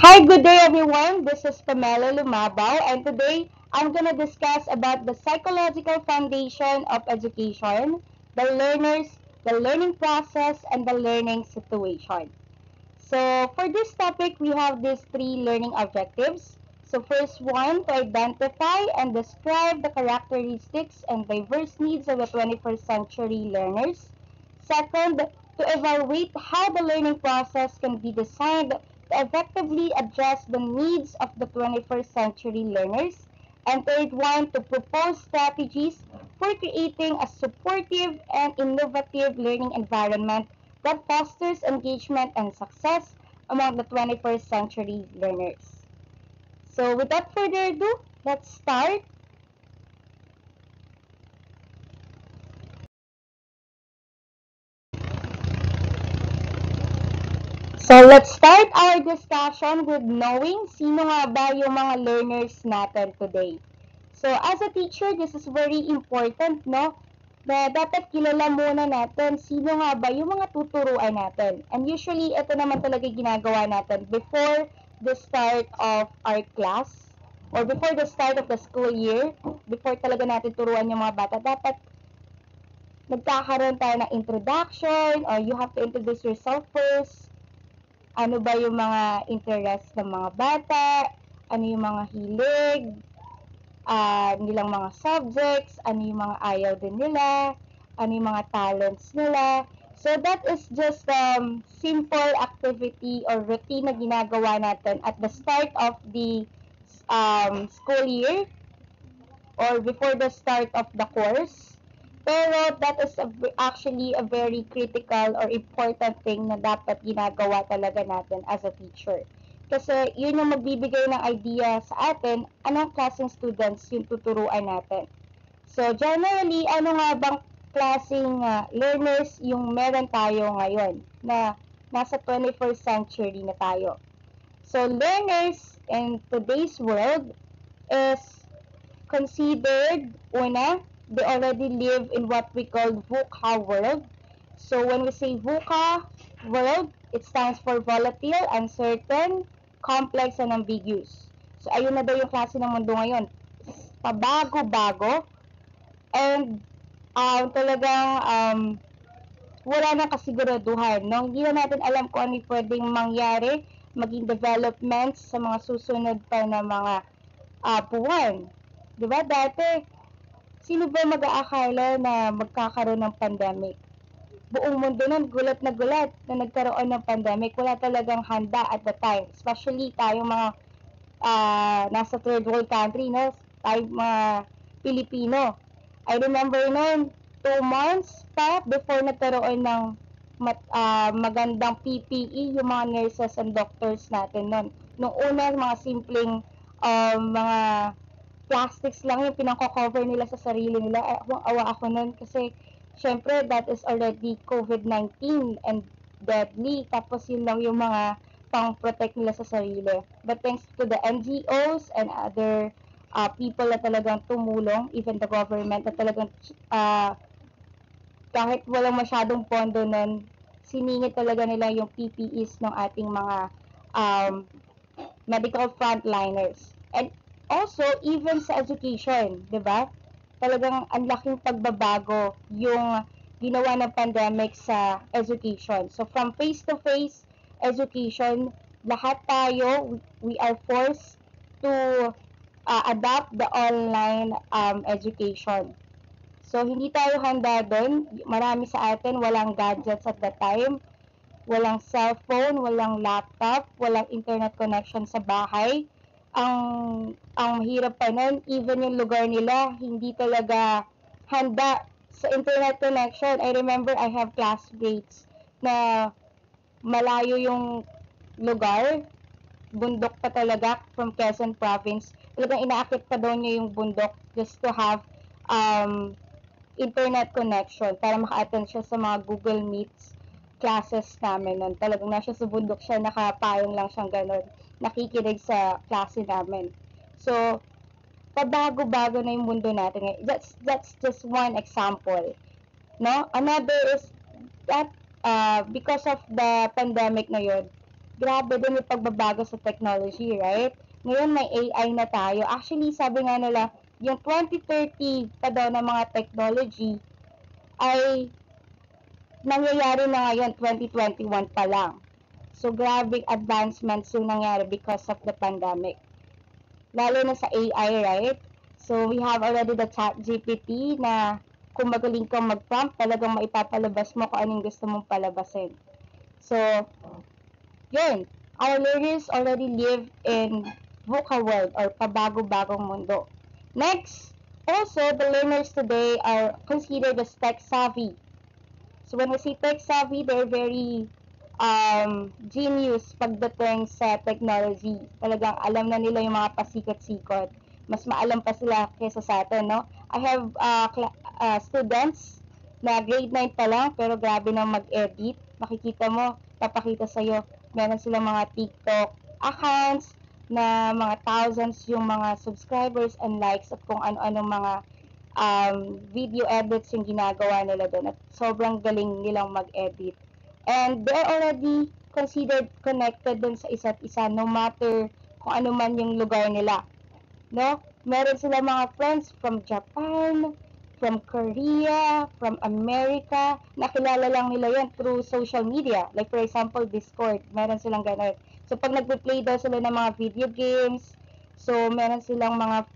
Hi, good day everyone. This is Pamela Lumabao and today I'm going to discuss about the psychological foundation of education, the learners, the learning process, and the learning situation. So for this topic, we have these three learning objectives. So first one, to identify and describe the characteristics and diverse needs of the 21st century learners. Second, to evaluate how the learning process can be designed to effectively address the needs of the 21st century learners. And third one, to propose strategies for creating a supportive and innovative learning environment that fosters engagement and success among the 21st century learners. So without further ado, let's start. So let's start our discussion with knowing sino nga ba yung mga learners natin today. So as a teacher, this is very important, no? Na dapat kilala muna natin sino nga ba yung mga tuturuan natin. And usually, ito naman talaga ginagawa natin before the start of our class or before the start of the school year, before talaga natin turuan yung mga bata, dapat nagkakaroon tayo ng introduction or you have to introduce yourself first. Ano ba yung mga interest ng mga bata, ano yung mga hilig, nilang mga subjects, ano yung mga ayaw din nila, ano yung mga talents nila. So that is just simple activity or routine na ginagawa natin at the start of the school year or before the start of the course. Pero that is actually a very critical or important thing na dapat ginagawa talaga natin as a teacher. Kasi yun yung magbibigay ng idea sa atin anong klaseng students yung tuturuan natin. So generally, ano nga bang klaseng learners yung meron tayo ngayon na nasa 21st century na tayo. So learners in today's world is considered, una, they already live in what we call VUCA world. So when we say VUCA world, it stands for volatile, uncertain, complex, and ambiguous. So ayun na daw yung klase ng mundo ngayon. Pabago-bago, and talagang wala nang kasiguraduhan. No? Hindi na natin alam kung ano yung pwedeng mangyari, maging developments sa mga susunod pa na mga buwan. Diba? Dati, sino ba mag-aakala na magkakaroon ng pandemic? Buong mundo nun, gulat na nagkaroon ng pandemic. Wala talagang handa at the time. Especially tayo mga nasa third world country, no? Tayo mga Pilipino. I remember noon, 2 months pa before nagkaroon ng magandang PPE yung mga nurses and doctors natin noon. Nung una, mga simpleng mga plastics lang yung pinako-cover nila sa sarili nila. Awa ako nun kasi syempre that is already COVID-19 and deadly. Tapos yun lang yung mga pang-protect nila sa sarili. But thanks to the NGOs and other people na talagang tumulong, even the government na talagang kahit walang masyadong pondo nun, siningit talaga nila yung PPEs ng ating mga medical frontliners. And also, even sa education, di ba? Talagang ang laking pagbabago yung ginawa ng pandemic sa education. So, from face-to-face education, lahat tayo, we are forced to adopt the online education. So, hindi tayo handa doon. Marami sa atin walang gadgets at the time. Walang cellphone, walang laptop, walang internet connection sa bahay. Ang mahirap pa nun, even yung lugar nila, hindi talaga handa sa internet connection. I remember I have classmates na malayo yung lugar, bundok pa talaga from Quezon Province. Talagang inaakit pa doon niya yung bundok just to have internet connection para maka-attend siya sa mga Google Meets classes namin nun. Talagang nasa sa bundok siya, nakapayong lang siyang ganun, nakikinig sa klase namin. So, pabago-bago na yung mundo natin. That's just one example. No? Another is that because of the pandemic na yun, grabe din yung pagbabago sa technology, right? Ngayon may AI na tayo. Actually, sabi nga nila, yung 2030 pa daw na mga technology ay nangyayari na ngayon, 2021 pa lang. So, grabing advancements yung nangyari because of the pandemic. Lalo na sa AI, right? So, we have already the chat GPT na kung magaling kang mag-prompt, talagang maipapalabas mo kung anong gusto mong palabasin. So, yun. Our learners already live in VUCA world or pabago-bagong mundo. Next, also, the learners today are considered as tech-savvy. So when we say tech-savvy, they're very genius pagdating sa technology. Talagang alam na nila yung mga pasikot-sikot. Mas maalam pa sila kesa sa atin, no? I have students na grade 9 pa lang, pero grabe na mag-edit. Makikita mo, papakita sa'yo, meron silang mga TikTok accounts na mga thousands yung mga subscribers and likes at kung ano-ano mga video edits yung ginagawa nila doon at sobrang galing nilang mag-edit. And they're already considered connected dun sa isa't isa no matter kung ano man yung lugar nila. No? Meron sila mga friends from Japan, from Korea, from America. Nakilala lang nila yan through social media. Like for example, Discord. Meron silang ganun. So pag nagpe-play daw sila ng mga video games, so meron silang mga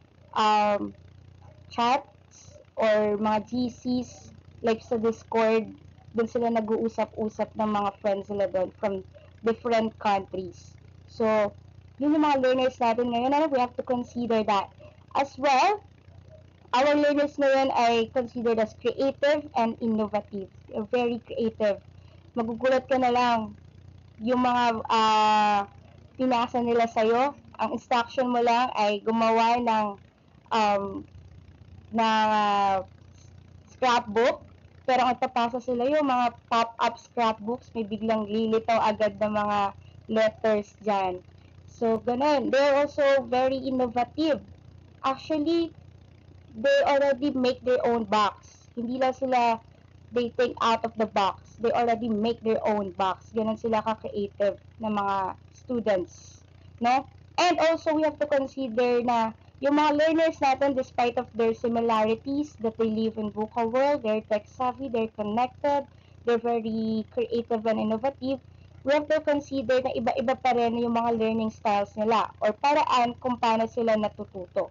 chats or mga GCs like sa Discord. Doon sila nag-uusap-usap ng mga friends nila doon from different countries. So, yun yung mga learners natin ngayon. Ano, we have to consider that. As well, our learners ngayon ay considered as creative and innovative. They're very creative. Magugulat ka na lang yung mga pinasa nila sa'yo. Ang instruction mo lang ay gumawa ng scrapbook. Pero ang papasa sila yung mga pop-up scrapbooks, may biglang lilitaw agad ng mga letters dyan. So, ganun. They're also very innovative. Actually, they already make their own box. Hindi lang sila, they think out of the box. They already make their own box. Ganun sila ka-creative na mga students. No? And also, we have to consider na yung mga learners natin, despite of their similarities, that they live in VUCA world, they're tech-savvy, they're connected, they're very creative and innovative, we have to consider na iba-iba pa rin yung mga learning styles nila or paraan kung paano sila natututo.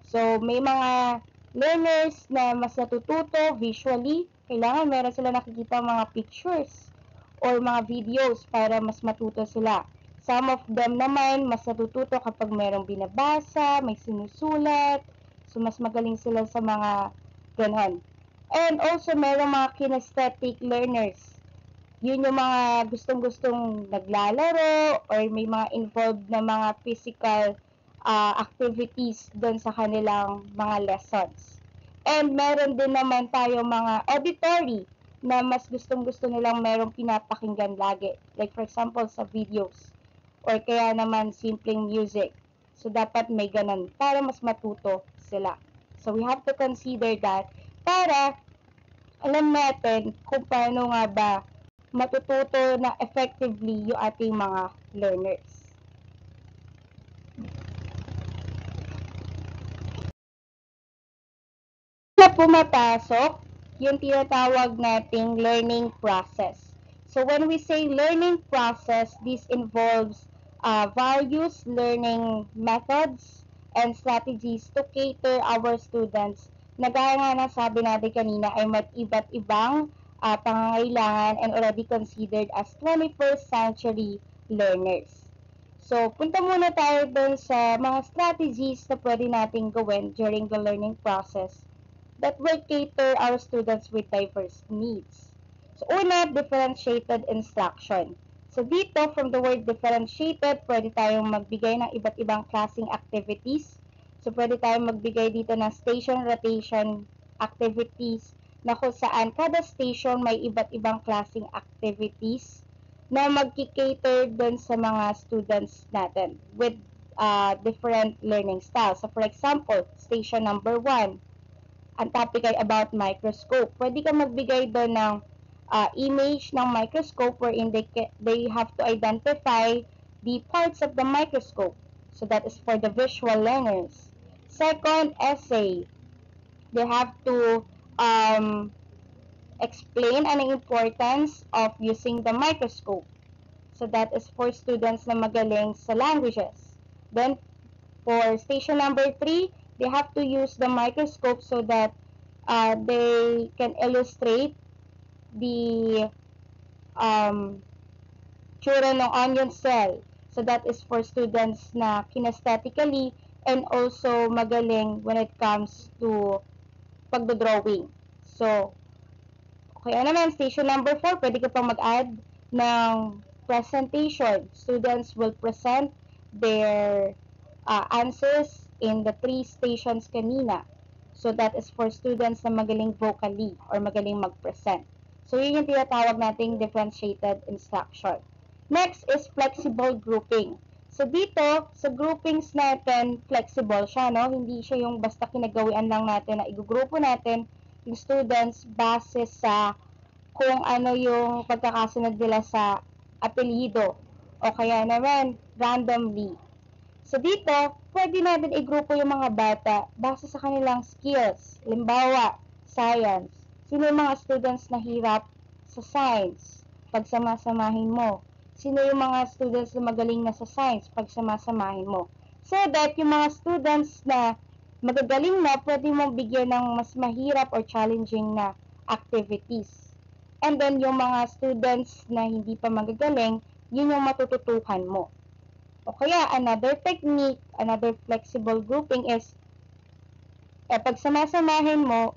So, may mga learners na mas natututo visually, kailangan meron sila nakikita mga pictures or mga videos para mas matuto sila. Some of them naman, mas natututo kapag merong binabasa, may sinusulat. So, mas magaling sila sa mga ganon. And also, merong mga kinesthetic learners. Yun yung mga gustong-gustong naglalaro or may mga involved na mga physical activities doon sa kanilang mga lessons. And meron din naman tayo mga auditory na mas gustong-gusto nilang merong pinapakinggan lagi. Like for example, sa videos or kaya naman simpleng music. So, dapat may ganun para mas matuto sila. So, we have to consider that para alam natin kung paano nga ba matututo na effectively yung ating mga learners. Na pumapasok yung tinatawag nating learning process. So when we say learning process, this involves various learning methods and strategies to cater our students na gaya nga na sabi natin kanina ay iba't ibang pangangailangan and already considered as 21st century learners. So, punta muna tayo dun sa mga strategies na pwede nating gawin during the learning process that will cater our students with diverse needs. So, una, differentiated instruction. So, dito, from the word differentiated, pwede tayong magbigay ng iba't ibang klaseng activities. So, pwede tayong magbigay dito ng station rotation activities na kung saan kada station may iba't ibang klaseng activities na magki-cater dun sa mga students natin with different learning styles. So, for example, station number 1, ang topic ay about microscope. Pwede ka magbigay doon ng image ng microscope wherein they have to identify the parts of the microscope. So that is for the visual learners. Second, essay. They have to explain an importance of using the microscope. So that is for students na magaling sa languages. Then, for station number 3, they have to use the microscope so that they can illustrate the tsura ng onion cell. So that is for students na kinesthetically and also magaling when it comes to pagdodrawing. So, kaya naman, station number 4, pwede ka pang mag-add ng presentation. Students will present their answers in the 3 stations kanina. So that is for students na magaling vocally or magaling mag-present. So yun yung tinatawag nating differentiated instruction. Next is flexible grouping. So dito, sa groupings natin, flexible siya, no? Hindi siya yung basta kinagawian lang natin na igugrupo natin yung students base sa kung ano yung pagkakasunod nila sa apelyido o kaya naman randomly. So dito, pwede natin igrupo yung mga bata base sa kanilang skills. Halimbawa, science. Sino yung mga students na hirap sa science? Pagsamasamahin mo. Sino yung mga students na magaling na sa science? Pagsamasamahin mo. So that yung mga students na magagaling na, pwede mong bigyan ng mas mahirap or challenging na activities. And then yung mga students na hindi pa magagaling, yun yung matututuhan mo. O kaya, another technique, another flexible grouping is, pagsamasamahin mo,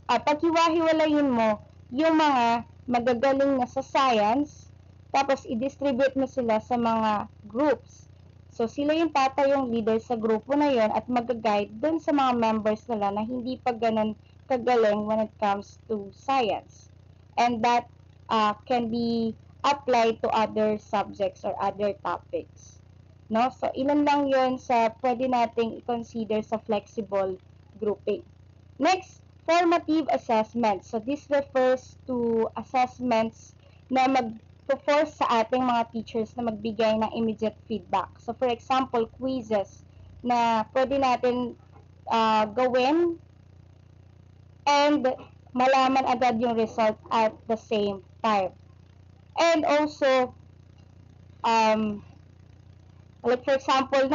paghiwa-hiwalayin mo yung mga magagaling na sa science, tapos i-distribute mo sila sa mga groups. So, sila yung tatayong leader sa grupo na yon at mag-guide dun sa mga members nila na hindi pa ganun kagaling when it comes to science. And that can be applied to other subjects or other topics. No? So, ilan lang yon sa pwede nating i-consider sa flexible grouping. Next, formative assessment. So, this refers to assessments na mag-force sa ating mga teachers na magbigay ng immediate feedback. So, for example, quizzes na pwede natin gawin and malaman agad yung result at the same time. And also, like for example,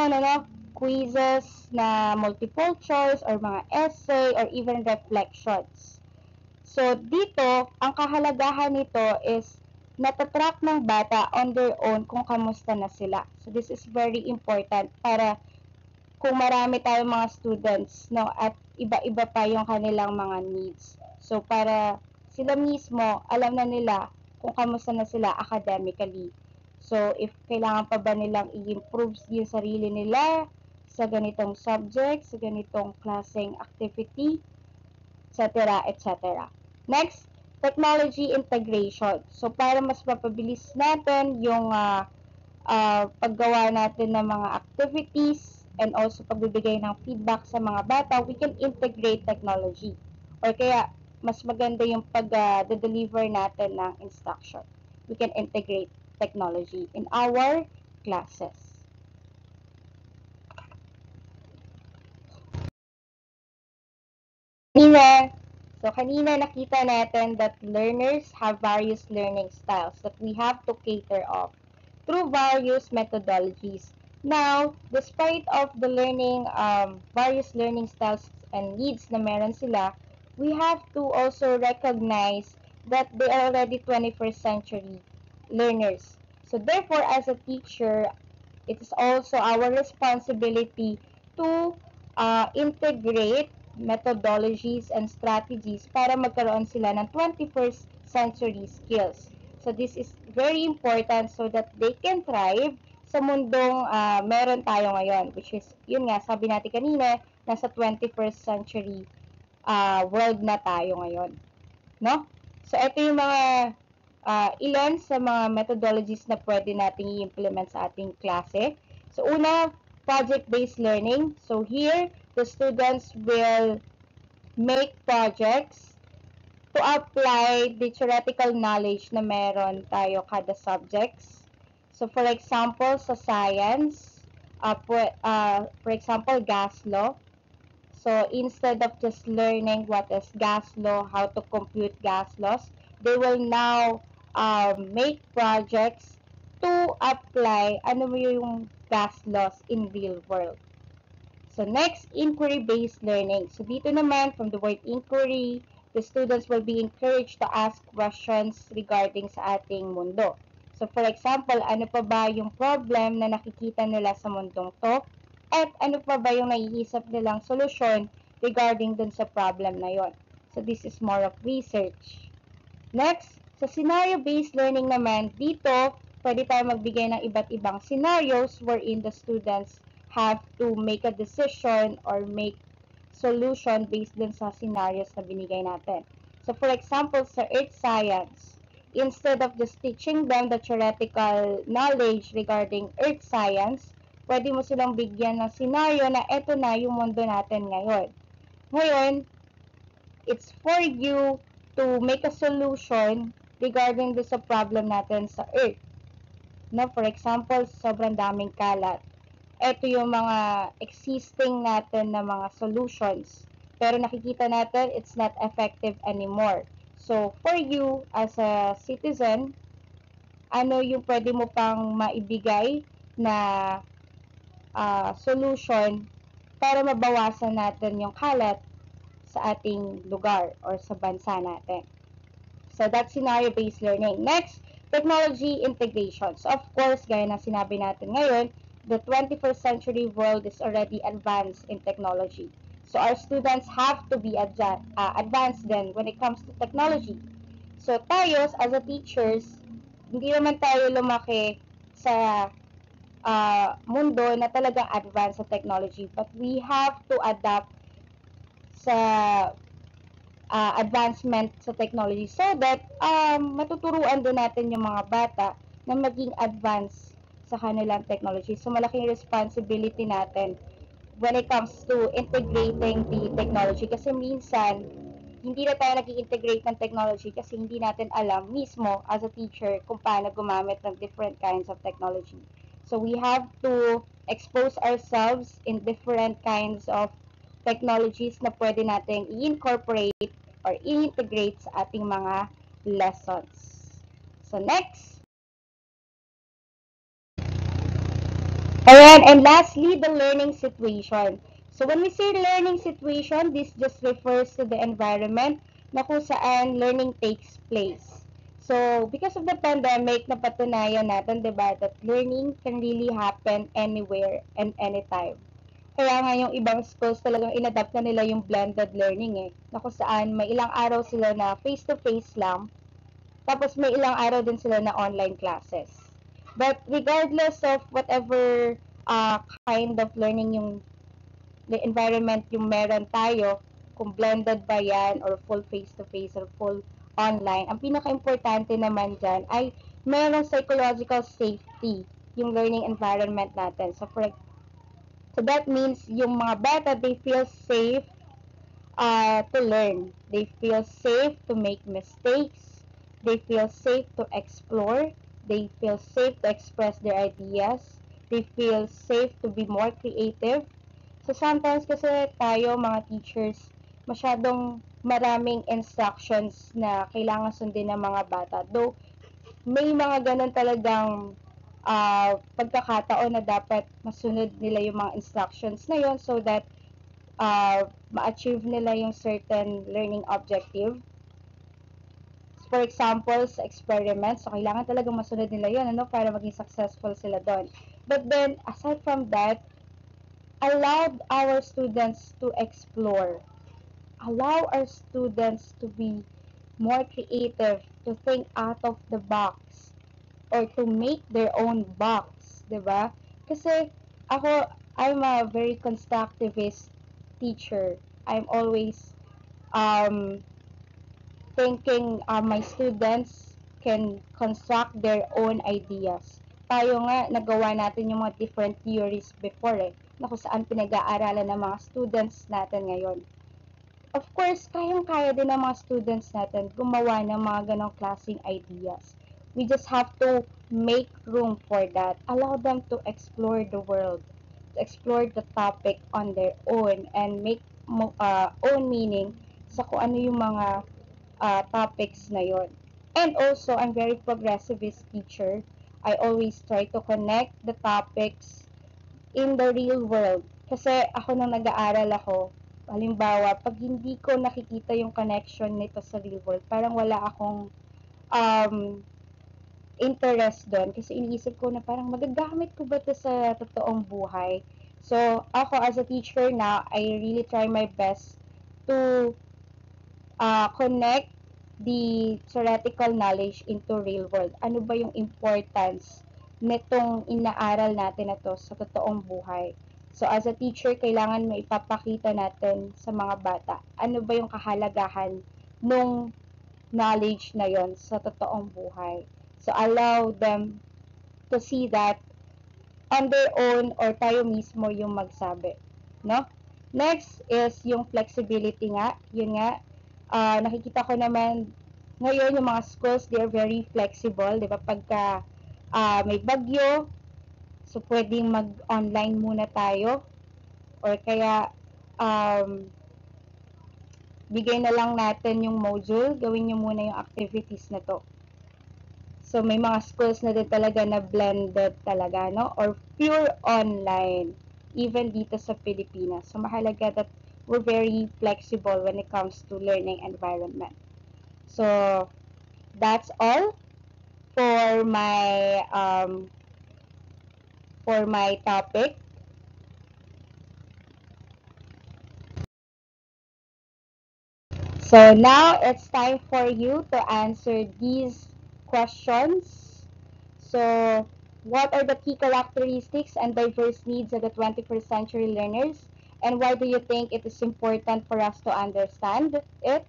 quizzes na multiple choice or mga essay or even reflections. So, dito, ang kahalagahan nito is natatrack ng bata on their own kung kamusta na sila. So, this is very important para kung marami tayong mga students, no, at iba-iba pa yung kanilang mga needs. So, para sila mismo, alam na nila kung kamusta na sila academically. So, if kailangan pa ba nilang i-improve yung sarili nila sa ganitong subject, sa ganitong klaseng activity, etc., etc. Next, technology integration. So, para mas mapabilis natin yung paggawa natin ng mga activities and also pagbibigay ng feedback sa mga bata, we can integrate technology. Or kaya, mas maganda yung pag-deliver natin ng instruction. We can integrate technology in our classes. Kanina nakita natin that learners have various learning styles that we have to cater of through various methodologies. Now, despite of the learning, various learning styles and needs na meron sila, we have to also recognize that they are already 21st century learners. So therefore, as a teacher, it is also our responsibility to integrate methodologies and strategies para magkaroon sila ng 21st century skills. So this is very important so that they can thrive sa mundong meron tayo ngayon, which is, yun nga, sabi natin kanina, nasa 21st century world na tayo ngayon. No? So ito yung mga ilan sa mga methodologies na pwede nating i-implement sa ating klase. So una, project-based learning. So here, the students will make projects to apply the theoretical knowledge na meron tayo kada subjects. So, for example, sa science, for example, gas law. So, instead of just learning what is gas law, how to compute gas laws, they will now make projects to apply ano mo yung gas laws in real world. So, next, inquiry-based learning. So, dito naman, from the word inquiry, the students will be encouraged to ask questions regarding sa ating mundo. So, for example, ano pa ba yung problem na nakikita nila sa mundong to? At ano pa ba yung naiisip nilang solusyon regarding dun sa problem na yon? So, this is more of research. Next, sa scenario-based learning naman, dito, pwede tayo magbigay ng iba't ibang scenarios wherein the students have to make a decision or make solution based dun sa scenarios na binigay natin. So, for example, sa earth science, instead of just teaching them the theoretical knowledge regarding earth science, pwede mo silang bigyan ng scenario na eto na yung mundo natin ngayon. Ngayon, it's for you to make a solution regarding sa problem natin sa earth. No, for example, sobrang daming kalat. Ito yung mga existing natin na mga solutions. Pero nakikita natin, it's not effective anymore. So, for you as a citizen, ano yung pwede mo pang maibigay na solution para mabawasan natin yung kalat sa ating lugar or sa bansa natin. So, that's scenario-based learning. Next, technology integration. So, of course, gaya ng sinabi natin ngayon, the 21st century world is already advanced in technology. So, our students have to be advanced then when it comes to technology. So, tayo, as a teachers, hindi naman tayo lumaki sa mundo na talagang advanced sa technology. But we have to adapt sa advancement sa technology so that matuturuan din natin yung mga bata na maging advanced sa kanilang technology. So, malaking responsibility natin when it comes to integrating the technology. Kasi minsan, hindi na tayo nag-integrate ng technology kasi hindi natin alam mismo as a teacher kung paano gumamit ng different kinds of technology. So, we have to expose ourselves in different kinds of technologies na pwede nating i-incorporate or i-integrate sa ating mga lessons. So, next. Ayan, and lastly, the learning situation. So, when we say learning situation, this just refers to the environment na kung saan learning takes place. So, because of the pandemic, napatunayan natin, diba, that learning can really happen anywhere and anytime. Kaya nga yung ibang schools talagang inadapt na nila yung blended learning na kung saan may ilang araw sila na face-to-face lang, tapos may ilang araw din sila na online classes. But regardless of whatever kind of learning yung the environment yung meron tayo, kung blended ba yan or full face-to-face or full online, ang pinaka-importante naman dyan ay merong psychological safety yung learning environment natin. So that means yung mga bata, they feel safe to learn. They feel safe to make mistakes. They feel safe to explore. They feel safe to express their ideas. They feel safe to be more creative. So sometimes kasi tayo mga teachers, masyadong maraming instructions na kailangan sundin ng mga bata. Though may mga ganun talagang pagkakataon na dapat masunod nila yung mga instructions na yon so that ma-achieve nila yung certain learning objective. For example, sa experiments, so kailangan talagang masunod nila yun para maging successful sila doon. But then, aside from that, allowed our students to explore. Allow our students to be more creative, to think out of the box, or to make their own box, diba? Kasi ako, I'm a very constructivist teacher. I'm always thinking my students can construct their own ideas. Tayo nga, nagawa natin yung mga different theories before na kung saan pinag-aaralan ng mga students natin ngayon. Of course, kayang-kaya din ng mga students natin gumawa ng mga ganong klaseng ideas. We just have to make room for that. Allow them to explore the world, to explore the topic on their own, and make own meaning sa kung ano yung mga topics na yon. And also, I'm very progressivist teacher. I always try to connect the topics in the real world. Kasi ako nung nag-aaral ako, halimbawa, pag hindi ko nakikita yung connection nito sa real world, parang wala akong interest doon. Kasi iniisip ko na parang magagamit ko ba ito sa totoong buhay? So, ako as a teacher now, I really try my best to connect the theoretical knowledge into real world. Ano ba yung importance nitong inaaral natin na to sa totoong buhay? So, as a teacher, kailangan maipapakita natin sa mga bata, ano ba yung kahalagahan nung knowledge na yon sa totoong buhay. So, allow them to see that on their own or tayo mismo yung magsabi. No? Next is yung flexibility nga. Yun nga, nakikita ko naman ngayon yung mga schools, they are very flexible. Di ba? Pagka may bagyo, so pwedeng mag-online muna tayo. Or kaya, bigay na lang natin yung module, gawin nyo muna yung activities na to. So, may mga schools na din talaga na blended talaga, no? Or pure online, even dito sa Pilipinas. So, mahalaga that we're very flexible when it comes to learning environment. So, that's all for my topic. So now it's time for you to answer these questions. So what are the key characteristics and diverse needs of the 21st century learners? And why do you think it is important for us to understand it?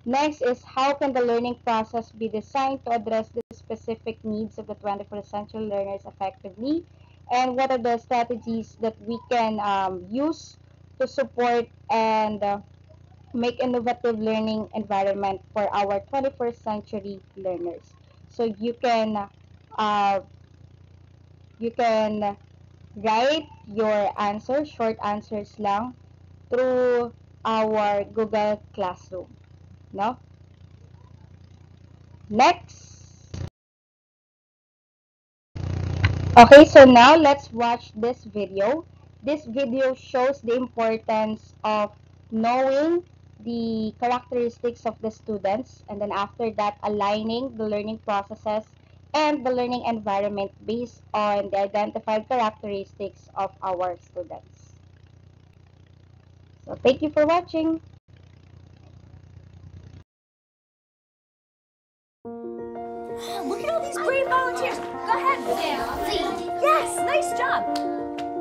Next is how can the learning process be designed to address the specific needs of the 21st century learners effectively? And what are the strategies that we can use to support and make innovative learning environment for our 21st century learners? So you can write your answers, short answers lang, through our Google Classroom. No? Next. Okay, so now let's watch this video. This video shows the importance of knowing the characteristics of the students, and then after that, aligning the learning processes and the learning environment based on the identified characteristics of our students. So thank you for watching. Look at all these great volunteers. Go ahead. Yes, nice job.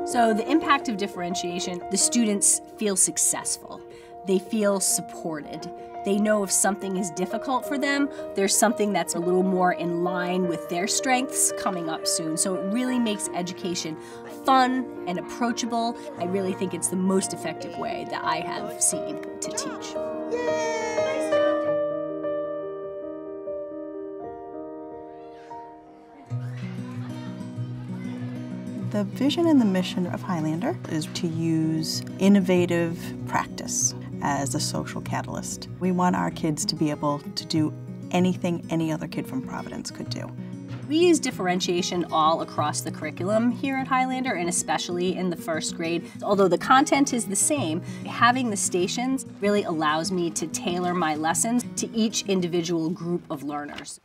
So the impact of differentiation, the students feel successful. They feel supported. They know if something is difficult for them, there's something that's a little more in line with their strengths coming up soon. So it really makes education fun and approachable. I really think it's the most effective way that I have seen to teach. The vision and the mission of Highlander is to use innovative practice as a social catalyst. We want our kids to be able to do anything any other kid from Providence could do. We use differentiation all across the curriculum here at Highlander, and especially in the first grade. Although the content is the same, having the stations really allows me to tailor my lessons to each individual group of learners.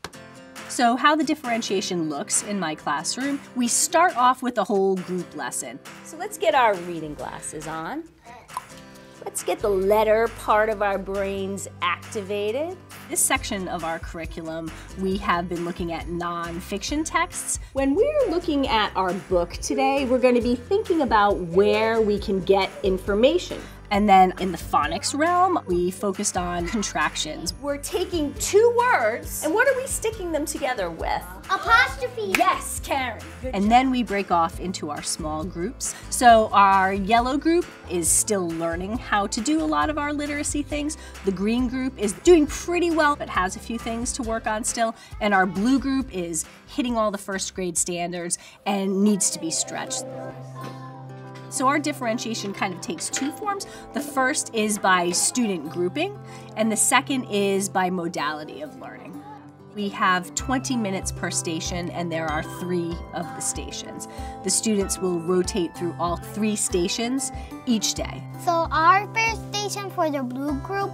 So how the differentiation looks in my classroom, we start off with a whole group lesson. So let's get our reading glasses on. Let's get the letter part of our brains activated. This section of our curriculum, we have been looking at nonfiction texts. When we're looking at our book today, we're going to be thinking about where we can get information. And then in the phonics realm, we focused on contractions. We're taking two words, and what are we sticking them together with? Apostrophe. Yes, Karen. And then we break off into our small groups. So our yellow group is still learning how to do a lot of our literacy things. The green group is doing pretty well, but has a few things to work on still. And our blue group is hitting all the first grade standards and needs to be stretched. So our differentiation kind of takes two forms. The first is by student grouping, and the second is by modality of learning. We have 20 minutes per station, and there are 3 of the stations. The students will rotate through all 3 stations each day. So our first station for the blue group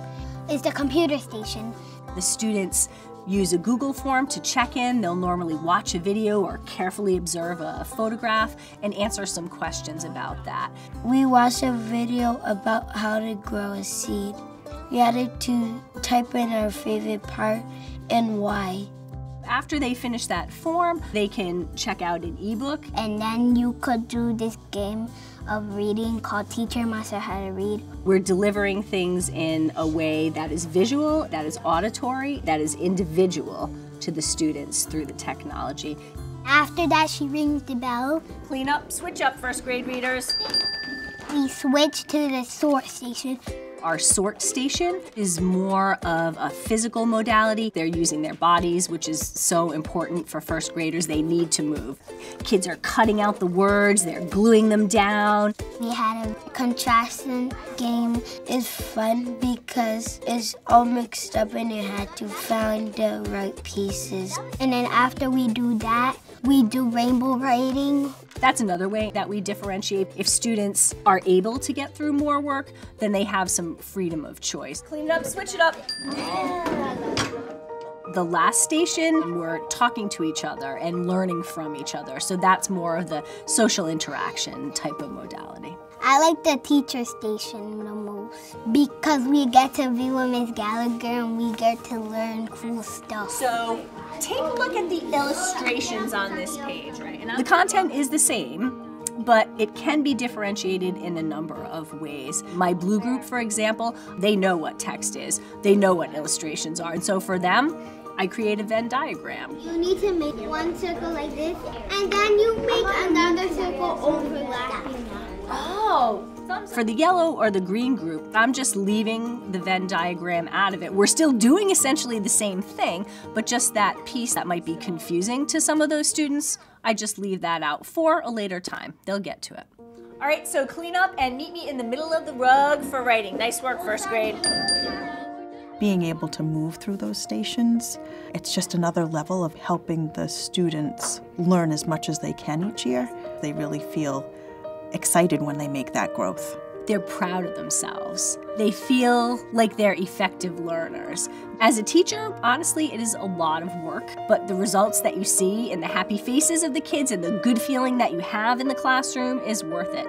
is the computer station. The students use a Google form to check in. They'll normally watch a video or carefully observe a photograph and answer some questions about that. We watched a video about how to grow a seed. We had to type in our favorite part and why. After they finish that form, they can check out an ebook. And then you could do this game of reading called Teacher Master How to Read. We're delivering things in a way that is visual, that is auditory, that is individual to the students through the technology. After that, she rings the bell. Clean up, switch up, first grade readers. We switch to the sort station. Our sort station is more of a physical modality. They're using their bodies, which is so important for first graders. They need to move. Kids are cutting out the words, they're gluing them down. We had a contrasting game. It's fun because it's all mixed up and you had to find the right pieces. And then after we do that, we do rainbow writing. That's another way that we differentiate. If students are able to get through more work, then they have some freedom of choice. Clean it up, switch it up. The last station, we're talking to each other and learning from each other. So that's more of the social interaction type of modality. I like the teacher station the most because we get to be with Miss Gallagher and we get to learn cool stuff. So take a look at the illustrations on this page, right? And the content is the same, but it can be differentiated in a number of ways. My blue group, for example, they know what text is. They know what illustrations are. And so for them, I create a Venn diagram. You need to make one circle like this, and then you make another circle overlapping that. Oh! For the yellow or the green group, I'm just leaving the Venn diagram out of it. We're still doing essentially the same thing, but just that piece that might be confusing to some of those students, I just leave that out for a later time. They'll get to it. All right, so clean up and meet me in the middle of the rug for writing. Nice work, first grade. Being able to move through those stations, it's just another level of helping the students learn as much as they can each year. They really feel excited when they make that growth. They're proud of themselves. They feel like they're effective learners. As a teacher, honestly, it is a lot of work, but the results that you see and the happy faces of the kids and the good feeling that you have in the classroom is worth it.